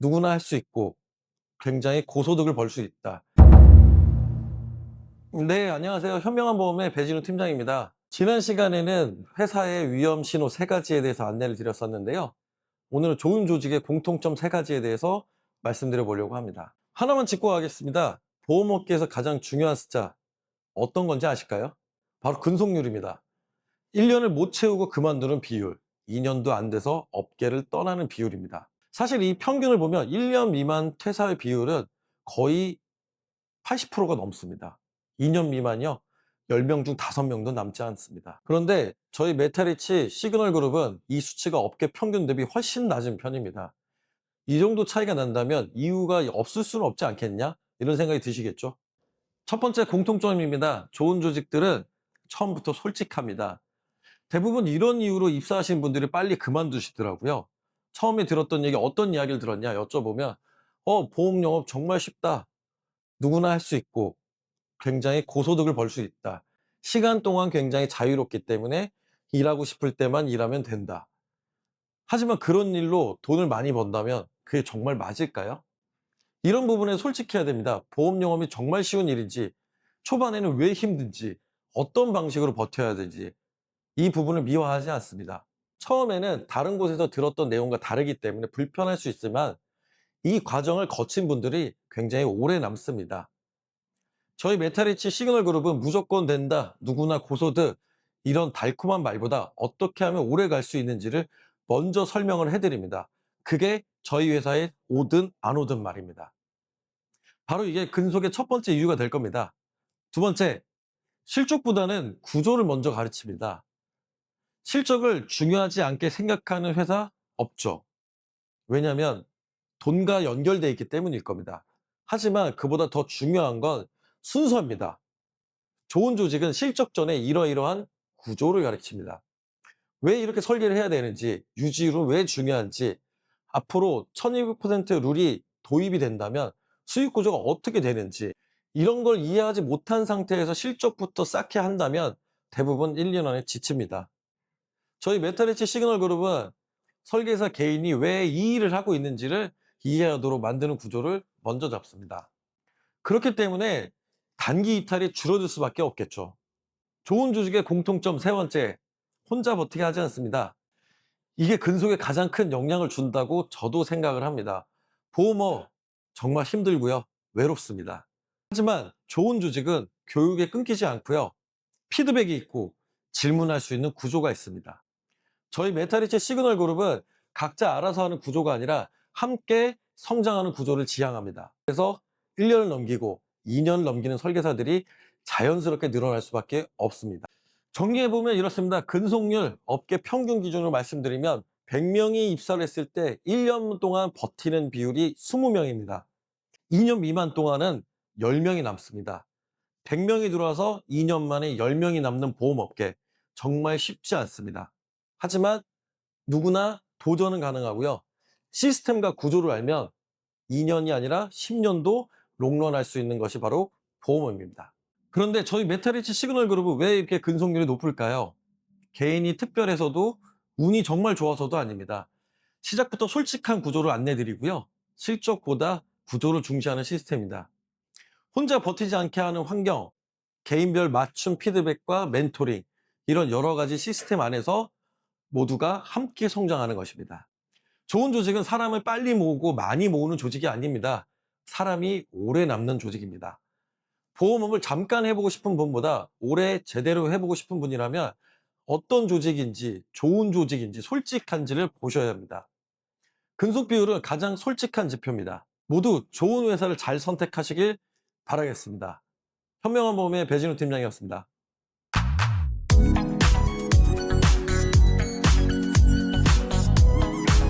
누구나 할 수 있고 굉장히 고소득을 벌 수 있다. 네, 안녕하세요. 현명한 보험의 배진우 팀장입니다. 지난 시간에는 회사의 위험 신호 세 가지에 대해서 안내를 드렸었는데요. 오늘은 좋은 조직의 공통점 세 가지에 대해서 말씀드려 보려고 합니다. 하나만 짚고 가겠습니다. 보험업계에서 가장 중요한 숫자 어떤 건지 아실까요? 바로 근속률입니다. 1년을 못 채우고 그만두는 비율, 2년도 안 돼서 업계를 떠나는 비율입니다. 사실 이 평균을 보면 1년 미만 퇴사의 비율은 거의 80%가 넘습니다. 2년 미만이요. 10명 중 5명도 남지 않습니다. 그런데 저희 메타리치 시그널 그룹은 이 수치가 업계 평균 대비 훨씬 낮은 편입니다. 이 정도 차이가 난다면 이유가 없을 수는 없지 않겠냐? 이런 생각이 드시겠죠? 첫 번째 공통점입니다. 좋은 조직들은 처음부터 솔직합니다. 대부분 이런 이유로 입사하신 분들이 빨리 그만두시더라고요. 처음에 들었던 얘기 어떤 이야기를 들었냐 여쭤보면 보험 영업 정말 쉽다. 누구나 할 수 있고 굉장히 고소득을 벌 수 있다. 시간 동안 굉장히 자유롭기 때문에 일하고 싶을 때만 일하면 된다. 하지만 그런 일로 돈을 많이 번다면 그게 정말 맞을까요? 이런 부분에 솔직해야 됩니다. 보험 영업이 정말 쉬운 일인지, 초반에는 왜 힘든지, 어떤 방식으로 버텨야 되는지 이 부분을 미화하지 않습니다. 처음에는 다른 곳에서 들었던 내용과 다르기 때문에 불편할 수 있지만 이 과정을 거친 분들이 굉장히 오래 남습니다. 저희 메타리치 시그널 그룹은 무조건 된다, 누구나 고소득, 이런 달콤한 말보다 어떻게 하면 오래 갈 수 있는지를 먼저 설명을 해드립니다. 그게 저희 회사의 오든 안 오든 말입니다. 바로 이게 근속의 첫 번째 이유가 될 겁니다. 두 번째, 실적보다는 구조를 먼저 가르칩니다. 실적을 중요하지 않게 생각하는 회사 없죠. 왜냐하면 돈과 연결되어 있기 때문일 겁니다. 하지만 그보다 더 중요한 건 순서입니다. 좋은 조직은 실적 전에 이러이러한 구조를 가르칩니다. 왜 이렇게 설계를 해야 되는지, 유지율은 왜 중요한지, 앞으로 1200% 룰이 도입이 된다면 수익 구조가 어떻게 되는지, 이런 걸 이해하지 못한 상태에서 실적부터 쌓게 한다면 대부분 1년 안에 지칩니다. 저희 메타리치 시그널 그룹은 설계사 개인이 왜 이 일을 하고 있는지를 이해하도록 만드는 구조를 먼저 잡습니다. 그렇기 때문에 단기 이탈이 줄어들 수밖에 없겠죠. 좋은 조직의 공통점 세 번째, 혼자 버티게 하지 않습니다. 이게 근속에 가장 큰 영향을 준다고 저도 생각을 합니다. 보험업 정말 힘들고요. 외롭습니다. 하지만 좋은 조직은 교육에 끊기지 않고요. 피드백이 있고 질문할 수 있는 구조가 있습니다. 저희 메타리치 시그널 그룹은 각자 알아서 하는 구조가 아니라 함께 성장하는 구조를 지향합니다. 그래서 1년을 넘기고 2년을 넘기는 설계사들이 자연스럽게 늘어날 수밖에 없습니다. 정리해보면 이렇습니다. 근속률, 업계 평균 기준으로 말씀드리면 100명이 입사를 했을 때 1년 동안 버티는 비율이 20명입니다. 2년 미만 동안은 10명이 남습니다. 100명이 들어와서 2년 만에 10명이 남는 보험업계, 정말 쉽지 않습니다. 하지만 누구나 도전은 가능하고요. 시스템과 구조를 알면 2년이 아니라 10년도 롱런할 수 있는 것이 바로 보험업입니다. 그런데 저희 메타리치 시그널 그룹은 왜 이렇게 근속률이 높을까요? 개인이 특별해서도 운이 정말 좋아서도 아닙니다. 시작부터 솔직한 구조를 안내드리고요. 실적보다 구조를 중시하는 시스템입니다. 혼자 버티지 않게 하는 환경, 개인별 맞춤 피드백과 멘토링, 이런 여러 가지 시스템 안에서 모두가 함께 성장하는 것입니다. 좋은 조직은 사람을 빨리 모으고 많이 모으는 조직이 아닙니다. 사람이 오래 남는 조직입니다. 보험업을 잠깐 해보고 싶은 분보다 오래 제대로 해보고 싶은 분이라면 어떤 조직인지, 좋은 조직인지, 솔직한지를 보셔야 합니다. 근속 비율은 가장 솔직한 지표입니다. 모두 좋은 회사를 잘 선택하시길 바라겠습니다. 현명한 보험의 배진우 팀장이었습니다.